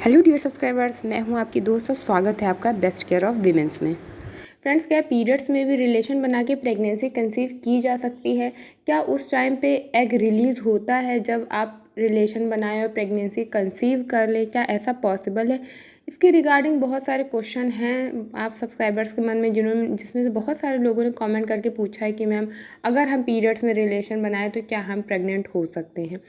Hello dear subscribers, मैं हूं आपकी दोस्त और स्वागत है आपका बेस्ट केयर ऑफ वीमेंस में। फ्रेंड्स, क्या पीरियड्स में भी रिलेशन बना के प्रेगनेंसी कंसीव की जा सकती है? क्या उस टाइम पे एग रिलीज़ होता है जब आप रिलेशन बनाएं और प्रेगनेंसी कंसीव कर लें? क्या ऐसा पॉसिबल है? इसके रिगार्डिंग बहुत सारे क्वेश्चन हैं आप सब्सक्राइबर्स के मन में जिसमें से बहुत सारे लोगों ने कमेंट करके पूछा है कि मैम, अगर हम पीरियड्स में रिलेशन बनाएं तो क्या हम प्रेग्नेंट हो सकते हैं?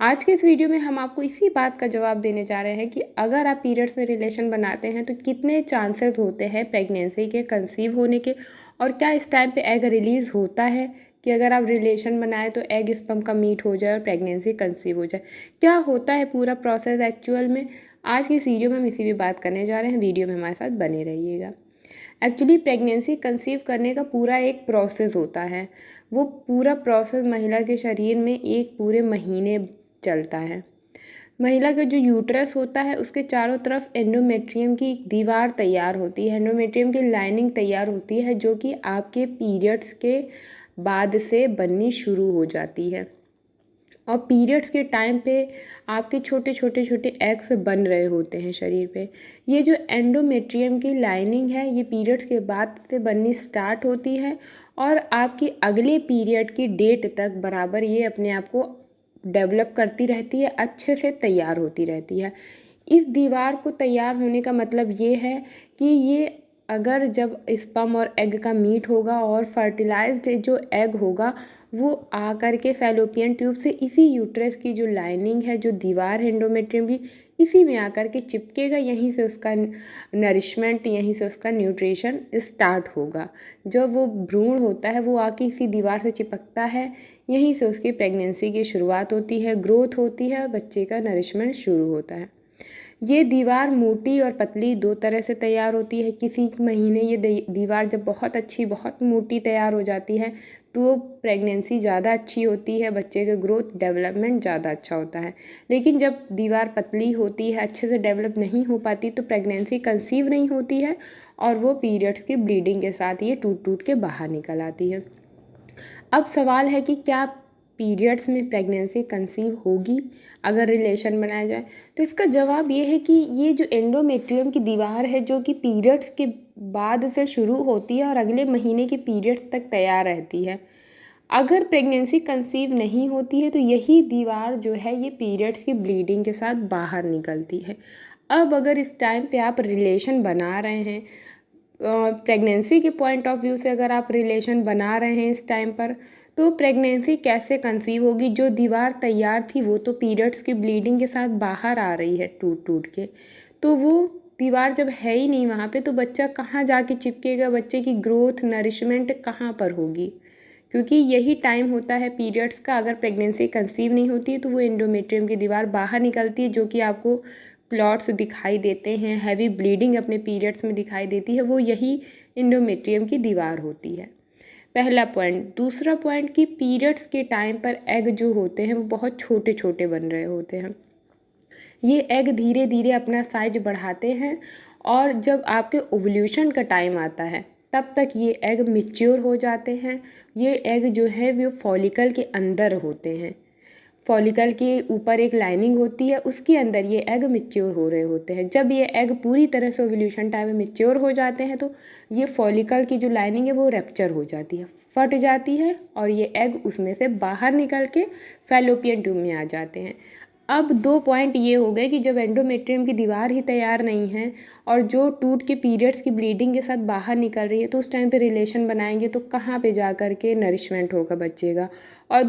आज के इस वीडियो में हम आपको इसी बात का जवाब देने जा रहे हैं कि अगर आप पीरियड्स में रिलेशन बनाते हैं तो कितने चांसेस होते हैं प्रेगनेंसी के कंसीव होने के, और क्या इस टाइम पे एग रिलीज़ होता है कि अगर आप रिलेशन बनाएं तो एग स्पर्म का मीट हो जाए और प्रेगनेंसी कंसीव हो जाए? क्या होता है पूरा प्रोसेस एक्चुअल में? आज की इस वीडियो में हम इसी भी बात करने जा रहे हैं। वीडियो में हमारे साथ बने रहिएगा। एक्चुअली प्रेगनेंसी कंसीव करने का पूरा एक प्रोसेस होता है। वो पूरा प्रोसेस महिला के शरीर में एक पूरे महीने चलता है। महिला का जो यूट्रस होता है उसके चारों तरफ एंडोमेट्रियम की एक दीवार तैयार होती है, एंडोमेट्रियम की लाइनिंग तैयार होती है, जो कि आपके पीरियड्स के बाद से बननी शुरू हो जाती है। और पीरियड्स के टाइम पे आपके छोटे छोटे छोटे एग्स बन रहे होते हैं शरीर पे। ये जो एंडोमेट्रियम की लाइनिंग है ये पीरियड्स के बाद से बननी स्टार्ट होती है और आपकी अगले पीरियड की डेट तक बराबर ये अपने आप को डेवलप करती रहती है, अच्छे से तैयार होती रहती है। इस दीवार को तैयार होने का मतलब ये है कि ये अगर जब स्पर्म और एग का मीट होगा और फर्टिलाइज्ड जो एग होगा वो आकर के फैलोपियन ट्यूब से इसी यूट्रस की जो लाइनिंग है, जो दीवार है एंडोमेट्रियम की, इसी में आकर के चिपकेगा। यहीं से उसका नरिशमेंट, यहीं से उसका न्यूट्रिशन स्टार्ट होगा। जब वो भ्रूण होता है वो आके इसी दीवार से चिपकता है, यहीं से उसकी प्रेगनेंसी की शुरुआत होती है, ग्रोथ होती है, बच्चे का नरिशमेंट शुरू होता है। ये दीवार मोटी और पतली दो तरह से तैयार होती है। किसी महीने ये दीवार जब बहुत अच्छी, बहुत मोटी तैयार हो जाती है तो प्रेगनेंसी ज़्यादा अच्छी होती है, बच्चे का ग्रोथ डेवलपमेंट ज़्यादा अच्छा होता है। लेकिन जब दीवार पतली होती है, अच्छे से डेवलप नहीं हो पाती, तो प्रेगनेंसी कंसीव नहीं होती है और वो पीरियड्स की ब्लीडिंग के साथ ये टूट टूट के बाहर निकल आती है। अब सवाल है कि क्या पीरियड्स में प्रेगनेंसी कंसीव होगी अगर रिलेशन बनाया जाए? तो इसका जवाब ये है कि ये जो एंडोमेट्रियम की दीवार है जो कि पीरियड्स के बाद से शुरू होती है और अगले महीने के पीरियड्स तक तैयार रहती है, अगर प्रेगनेंसी कंसीव नहीं होती है तो यही दीवार जो है ये पीरियड्स की ब्लीडिंग के साथ बाहर निकलती है। अब अगर इस टाइम पे आप रिलेशन बना रहे हैं, प्रेगनेंसी के पॉइंट ऑफ व्यू से अगर आप रिलेशन बना रहे हैं इस टाइम पर, तो प्रेगनेंसी कैसे कंसीव होगी? जो दीवार तैयार थी वो तो पीरियड्स की ब्लीडिंग के साथ बाहर आ रही है टूट टूट के, तो वो दीवार जब है ही नहीं वहाँ पे तो बच्चा कहाँ जाके चिपकेगा? बच्चे की ग्रोथ, नरिशमेंट कहाँ पर होगी? क्योंकि यही टाइम होता है पीरियड्स का। अगर प्रेगनेंसी कंसीव नहीं होती है तो वो एंडोमेट्रियम की दीवार बाहर निकलती है, जो कि आपको क्लॉट्स दिखाई देते हैं, हैवी ब्लीडिंग अपने पीरियड्स में दिखाई देती है, वो यही एंडोमेट्रियम की दीवार होती है। पहला पॉइंट। दूसरा पॉइंट कि पीरियड्स के टाइम पर एग जो होते हैं वो बहुत छोटे छोटे बन रहे होते हैं। ये एग धीरे धीरे अपना साइज बढ़ाते हैं और जब आपके ओवल्यूशन का टाइम आता है तब तक ये एग मैच्योर हो जाते हैं। ये एग जो है वो फॉलिकल के अंदर होते हैं। फॉलिकल के ऊपर एक लाइनिंग होती है, उसके अंदर ये एग मैच्योर हो रहे होते हैं। जब ये एग पूरी तरह से ओवल्यूशन टाइम में मैच्योर हो जाते हैं तो ये फॉलिकल की जो लाइनिंग है वो रप्चर हो जाती है, फट जाती है और ये एग उसमें से बाहर निकल के फैलोपियन ट्यूब में आ जाते हैं। अब दो पॉइंट ये हो गए कि जब एंडोमेट्रियम की दीवार ही तैयार नहीं है और जो टूट के पीरियड्स की ब्लीडिंग के साथ बाहर निकल रही है, तो उस टाइम पे रिलेशन बनाएंगे तो कहाँ पे जा कर के नरिशमेंट होगा बच्चे का? और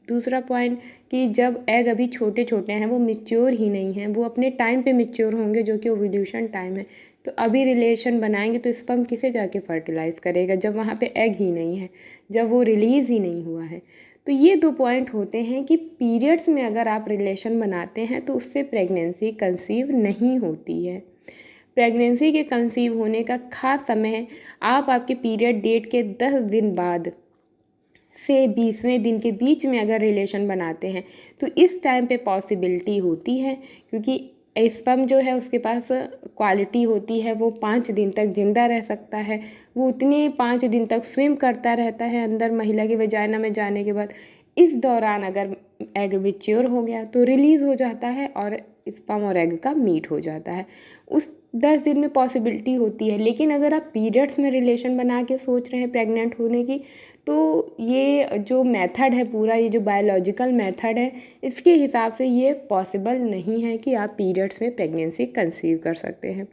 दूसरा पॉइंट कि जब एग अभी छोटे छोटे हैं, वो मैच्योर ही नहीं हैं, वो अपने टाइम पे मैच्योर होंगे जो कि ओव्यूलेशन टाइम है, तो अभी रिलेशन बनाएंगे तो स्पर्म किसे जाके फर्टिलाइज़ करेगा जब वहाँ पे एग ही नहीं है, जब वो रिलीज़ ही नहीं हुआ है? तो ये दो पॉइंट होते हैं कि पीरियड्स में अगर आप रिलेशन बनाते हैं तो उससे प्रेगनेंसी कंसीव नहीं होती है। प्रेगनेंसी के कंसीव होने का खास समय आप आपके पीरियड डेट के 10 दिन बाद से 20वें दिन के बीच में अगर रिलेशन बनाते हैं तो इस टाइम पे पॉसिबिलिटी होती है, क्योंकि स्पर्म जो है उसके पास क्वालिटी होती है, वो 5 दिन तक ज़िंदा रह सकता है। वो उतने 5 दिन तक स्विम करता रहता है अंदर महिला के वजाइना में जाने के बाद। इस दौरान अगर एग मैच्योर हो गया तो रिलीज़ हो जाता है और स्पर्म और एग का मीट हो जाता है। उस 10 दिन में पॉसिबिलिटी होती है। लेकिन अगर आप पीरियड्स में रिलेशन बना के सोच रहे हैं प्रेग्नेंट होने की, तो ये जो मेथड है पूरा, ये जो बायोलॉजिकल मेथड है, इसके हिसाब से ये पॉसिबल नहीं है कि आप पीरियड्स में प्रेगनेंसी कंसीव कर सकते हैं।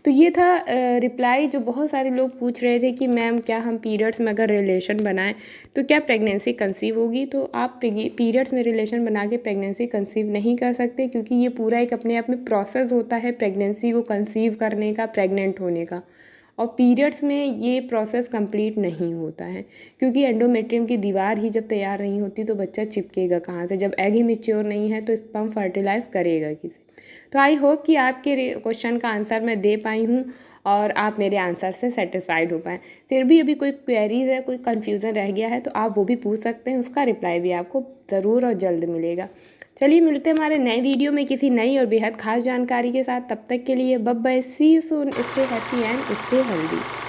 तो ये था रिप्लाई जो बहुत सारे लोग पूछ रहे थे कि मैम क्या हम पीरियड्स में अगर रिलेशन बनाएं तो क्या प्रेगनेंसी कंसीव होगी। तो आप पीरियड्स में रिलेशन बना के प्रेगनेंसी कंसीव नहीं कर सकते, क्योंकि ये पूरा एक अपने आप में प्रोसेस होता है प्रेगनेंसी को कंसीव करने का, प्रेग्नेंट होने का। और पीरियड्स में ये प्रोसेस कंप्लीट नहीं होता है, क्योंकि एंडोमेट्रियम की दीवार ही जब तैयार नहीं होती तो बच्चा चिपकेगा कहाँ से। जब एग ही मेच्योर नहीं है तो स्पर्म फर्टिलाइज करेगा किसे। तो आई होप कि आपके क्वेश्चन का आंसर मैं दे पाई हूँ और आप मेरे आंसर से सेटिस्फाइड हो पाएँ। फिर भी अभी कोई क्वेरीज है, कोई कन्फ्यूज़न रह गया है तो आप वो भी पूछ सकते हैं, उसका रिप्लाई भी आपको ज़रूर और जल्द मिलेगा। चलिए मिलते हैं हमारे नए वीडियो में किसी नई और बेहद खास जानकारी के साथ। तब तक के लिए bye bye, see you soon, stay happy and stay healthy.